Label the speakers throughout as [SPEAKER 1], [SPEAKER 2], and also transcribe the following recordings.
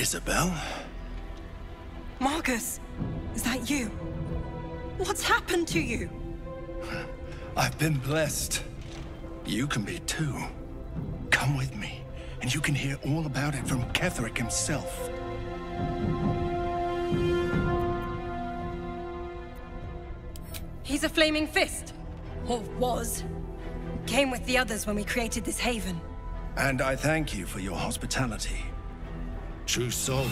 [SPEAKER 1] Isobel?
[SPEAKER 2] Marcus, is that you? What's happened to you?
[SPEAKER 1] I've been blessed. You can be too. Come with me, and you can hear all about it from Ketheric himself.
[SPEAKER 2] He's a flaming fist. Or was. Came with the others when we created this haven.
[SPEAKER 1] And I thank you for your hospitality. True soul,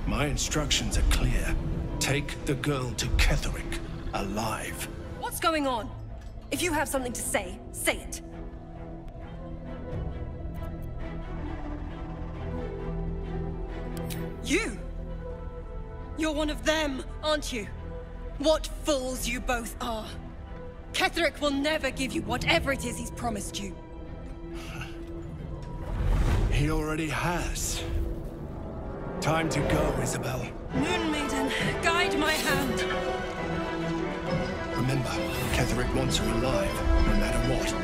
[SPEAKER 1] my instructions are clear. Take the girl to Ketheric, alive.
[SPEAKER 2] What's going on? If you have something to say, say it. You! You're one of them, aren't you? What fools you both are. Ketheric will never give you whatever it is he's promised you.
[SPEAKER 1] He already has. Time to go, Isobel.
[SPEAKER 2] Moon Maiden, guide my hand.
[SPEAKER 1] Remember, Ketheric wants her alive, no matter what.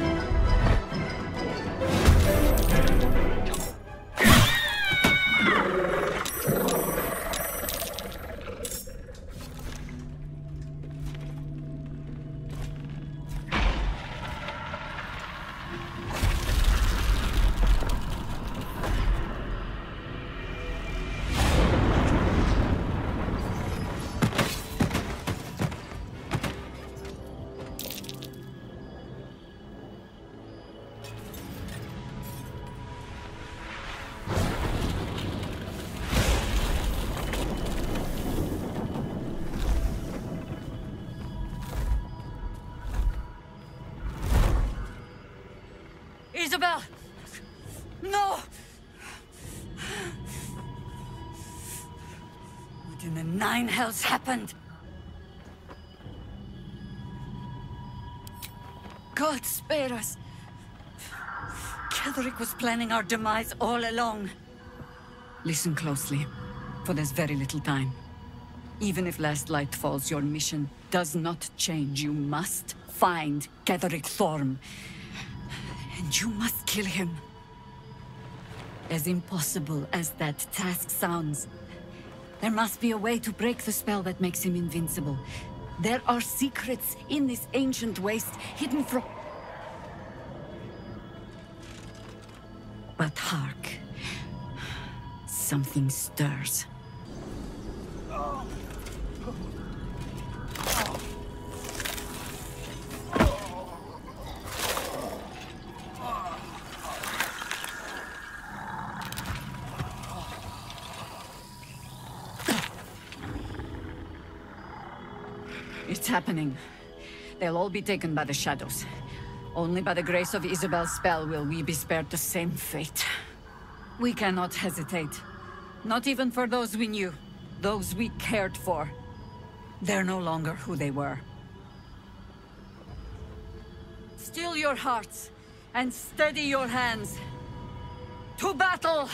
[SPEAKER 2] Isobel! No!
[SPEAKER 3] What in the nine hells happened? God spare us! Ketheric was planning our demise all along. Listen closely, for there's very little time. Even if last light falls, your mission does not change. You must find Ketheric Thorm. And you must kill him. As impossible as that task sounds, there must be a way to break the spell that makes him invincible. There are secrets in this ancient waste hidden from... But hark. Something stirs. It's happening. They'll all be taken by the shadows. Only by the grace of Isobel's spell will we be spared the same fate. We cannot hesitate. Not even for those we knew. Those we cared for. They're no longer who they were. Still your hearts, and steady your hands. To battle!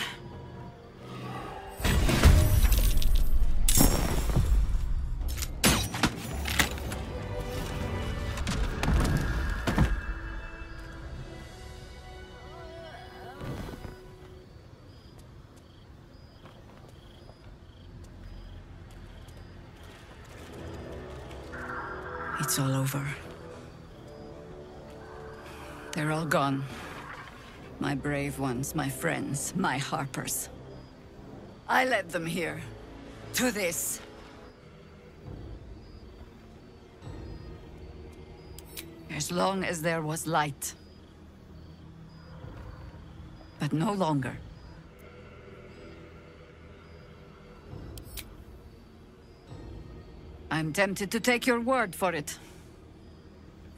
[SPEAKER 3] It's all over. They're all gone. My brave ones, my friends, my harpers. I led them here. To this. As long as there was light. But no longer. I'm tempted to take your word for it.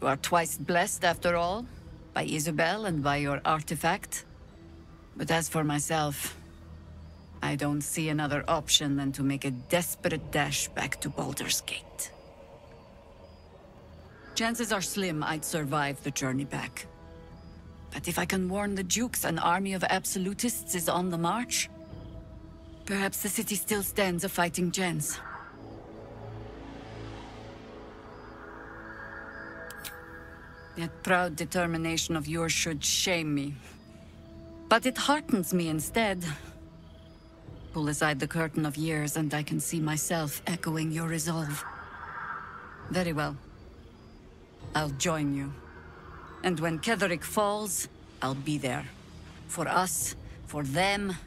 [SPEAKER 3] You are twice blessed, after all, by Isobel and by your artifact. But as for myself, I don't see another option than to make a desperate dash back to Baldur's Gate. Chances are slim I'd survive the journey back. But if I can warn the Dukes an army of absolutists is on the march, perhaps the city still stands a fighting chance. That proud determination of yours should shame me. But it heartens me instead. Pull aside the curtain of years and I can see myself echoing your resolve. Very well. I'll join you. And when Ketheric falls, I'll be there. For us, for them,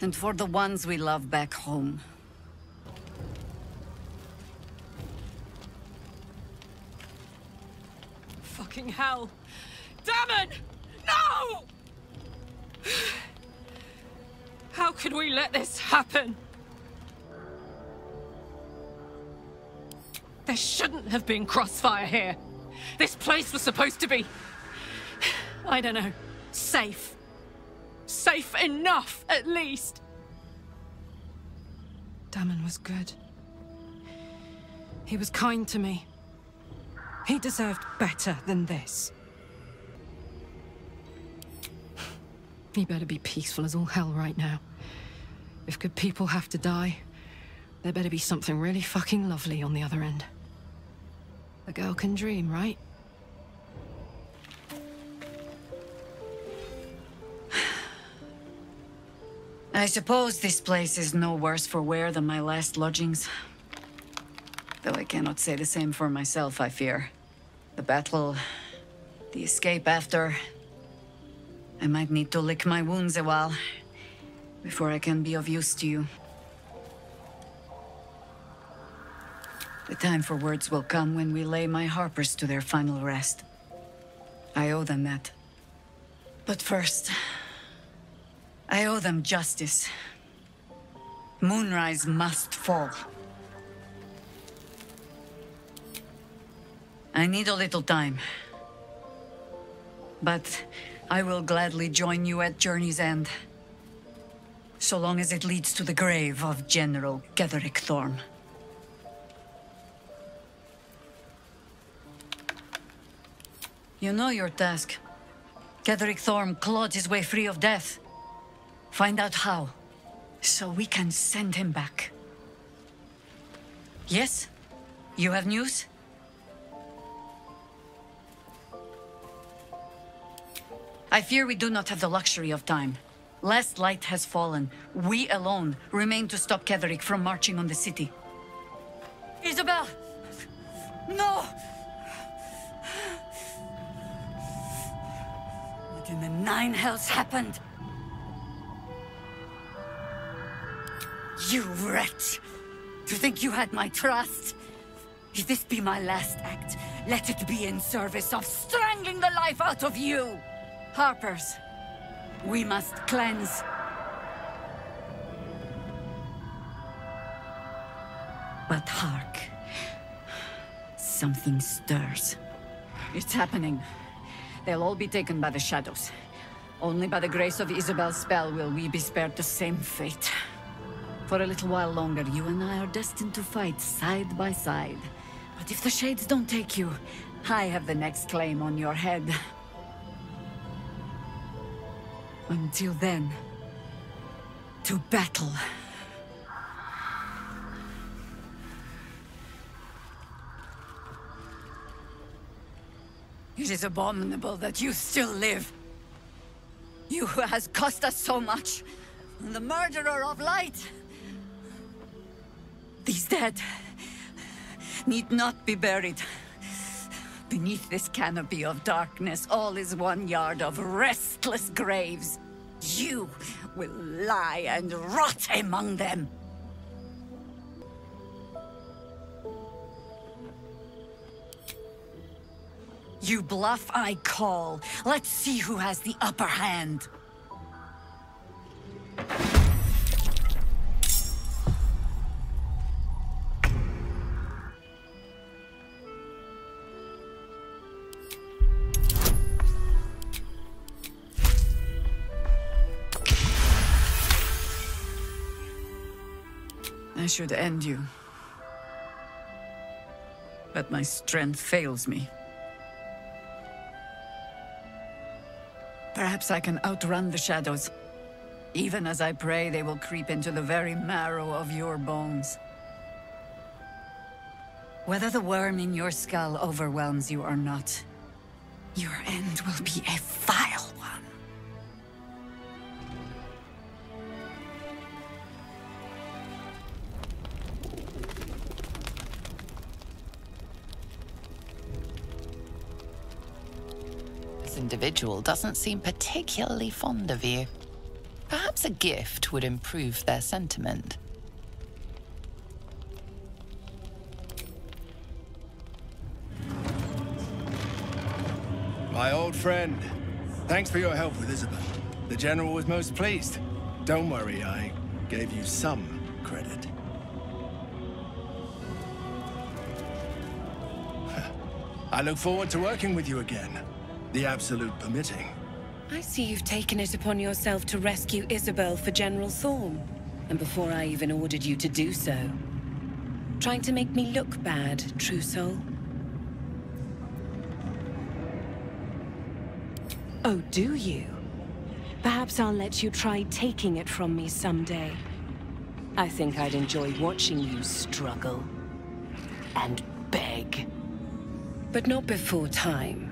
[SPEAKER 3] and for the ones we love back home.
[SPEAKER 2] Fucking hell! Damon! No! How could we let this happen? There shouldn't have been crossfire here. This place was supposed to be... I don't know, safe. Safe enough, at least. Damon was good. He was kind to me. He deserved better than this. He better be peaceful as all hell right now. If good people have to die, there better be something really fucking lovely on the other end. A girl can dream, right?
[SPEAKER 3] I suppose this place is no worse for wear than my last lodgings. Though I cannot say the same for myself, I fear. The battle, the escape after... I might need to lick my wounds a while, before I can be of use to you. The time for words will come when we lay my harpers to their final rest. I owe them that. But first, I owe them justice. Moonrise must fall. I need a little time. But I will gladly join you at Journey's End. So long as it leads to the grave of General Ketheric Thorm. You know your task. Ketheric Thorm clawed his way free of death. Find out how, so we can send him back. Yes? You have news? I fear we do not have the luxury of time. Last light has fallen. We alone remain to stop Ketheric from marching on the city. Isobel! No! What in the nine hells happened? You wretch! To think you had my trust? If this be my last act, let it be in service of strangling the life out of you! Harpers, we must cleanse. But hark. Something stirs. It's happening. They'll all be taken by the shadows. Only by the grace of Isobel's spell will we be spared the same fate. For a little while longer, you and I are destined to fight side by side. But if the Shades don't take you, I have the next claim on your head. Until then, to battle. It is abominable that you still live. You who has cost us so much. The murderer of light. These dead need not be buried. Beneath this canopy of darkness, all is 1 yard of restless graves. You will lie and rot among them. You bluff, I call. Let's see who has the upper hand. I should end you. But my strength fails me. Perhaps I can outrun the shadows. Even as I pray, they will creep into the very marrow of your bones. Whether the worm in your skull overwhelms you or not, your end will be a vile one.
[SPEAKER 4] individual doesn't seem particularly fond of you. Perhaps a gift would improve their sentiment.
[SPEAKER 1] My old friend. Thanks for your help with Isobel. The General was most pleased. Don't worry, I gave you some credit. I look forward to working with you again. The absolute permitting.
[SPEAKER 5] I see you've taken it upon yourself to rescue Isobel for General Thorm. And before I even ordered you to do so. Trying to make me look bad, true soul. Oh, do you? Perhaps I'll let you try taking it from me someday. I think I'd enjoy watching you struggle. And beg. But not before time.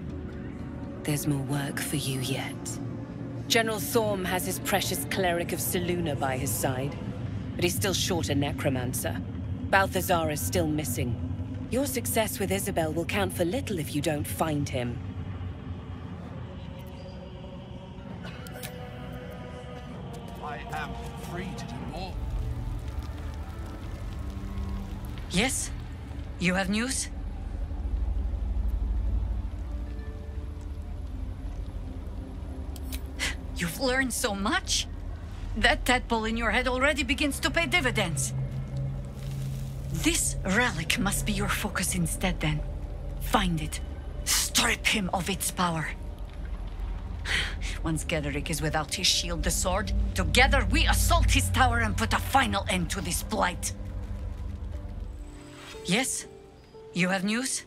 [SPEAKER 5] There's more work for you yet. General Thorm has his precious cleric of Selûne by his side. But he's still short a necromancer. Balthazar is still missing. Your success with Isobel will count for little if you don't find him.
[SPEAKER 1] I am free to do more.
[SPEAKER 3] Yes? You have news? You've learned so much. That tadpole in your head already begins to pay dividends. This relic must be your focus instead, then. Find it. Strip him of its power. Once Ketheric is without his shield, the sword, together we assault his tower and put a final end to this blight. Yes? You have news?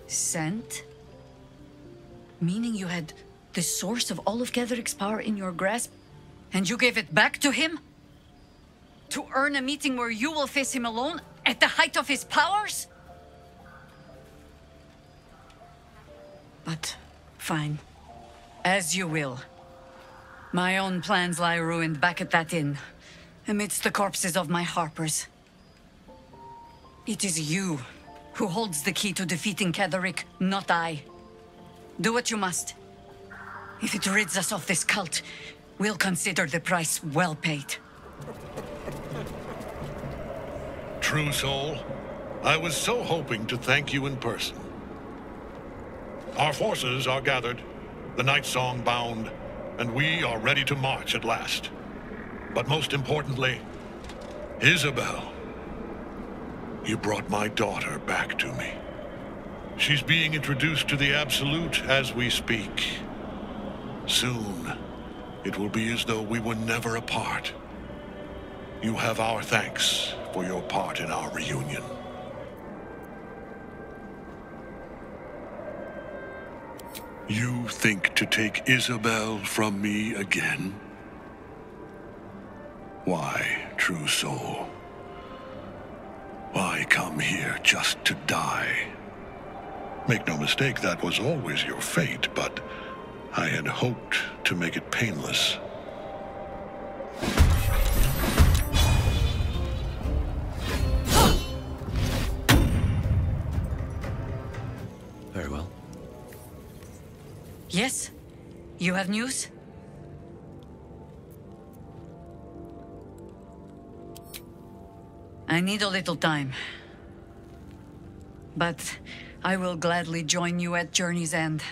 [SPEAKER 3] Sent? Meaning you had the source of all of Ketheric's power in your grasp, and you gave it back to him? To earn a meeting where you will face him alone, at the height of his powers? But, fine. As you will. My own plans lie ruined back at that inn, amidst the corpses of my harpers. It is you who holds the key to defeating Ketheric, not I. Do what you must. If it rids us of this cult, we'll consider the price well paid.
[SPEAKER 6] True soul, I was so hoping to thank you in person. Our forces are gathered, the Nightsong bound, and we are ready to march at last. But most importantly, Isobel. You brought my daughter back to me. She's being introduced to the Absolute as we speak. Soon, it will be as though we were never apart. You have our thanks for your part in our reunion. You think to take Isobel from me again? Why, true soul? Why come here just to die? Make no mistake, that was always your fate, but I had hoped to make it painless.
[SPEAKER 7] Very well.
[SPEAKER 3] Yes? You have news? I need a little time. But I will gladly join you at Journey's End.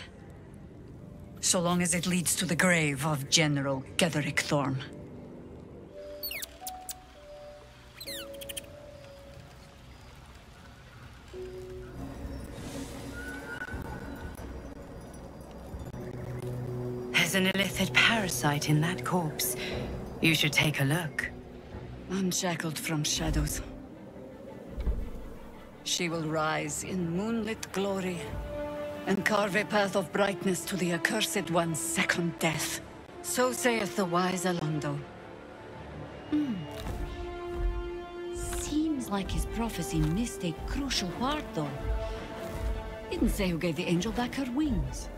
[SPEAKER 3] So long as it leads to the grave of General Ketheric Thorm.
[SPEAKER 5] There's an illithid parasite in that corpse. You should take a look.
[SPEAKER 3] Unshackled from shadows. She will rise in moonlit glory and carve a path of brightness to the accursed one's second death. So saith the wise Alondo. Seems like his prophecy missed a crucial part, though. Didn't say who gave the angel back her wings.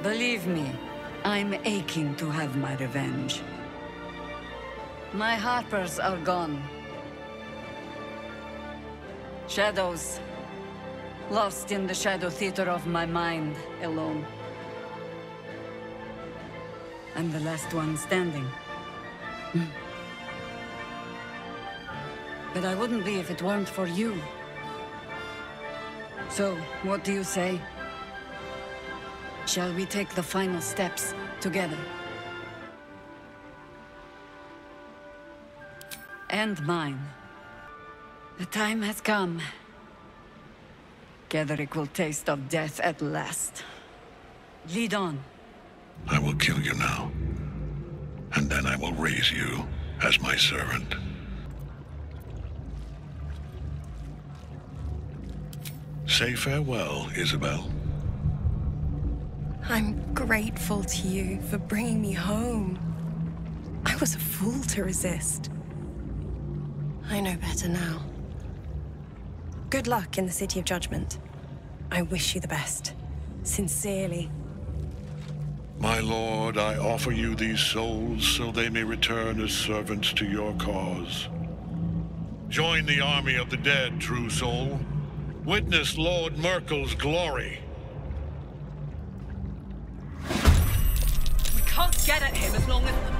[SPEAKER 3] Believe me, I'm aching to have my revenge. My harpers are gone. Shadows. Lost in the shadow theater of my mind, alone. I'm the last one standing. But I wouldn't be if it weren't for you. So, what do you say? Shall we take the final steps together? And mine. The time has come. Ketheric will taste of death at last. Lead on.
[SPEAKER 6] I will kill you now. And then I will raise you as my servant. Say farewell, Isobel.
[SPEAKER 8] I'm grateful to you for bringing me home. I was a fool to resist. I know better now. Good luck in the City of Judgment. I wish you the best. Sincerely.
[SPEAKER 6] My lord, I offer you these souls so they may return as servants to your cause. Join the army of the dead, true soul. Witness Lord Merkel's glory.
[SPEAKER 2] We can't get at him as long as...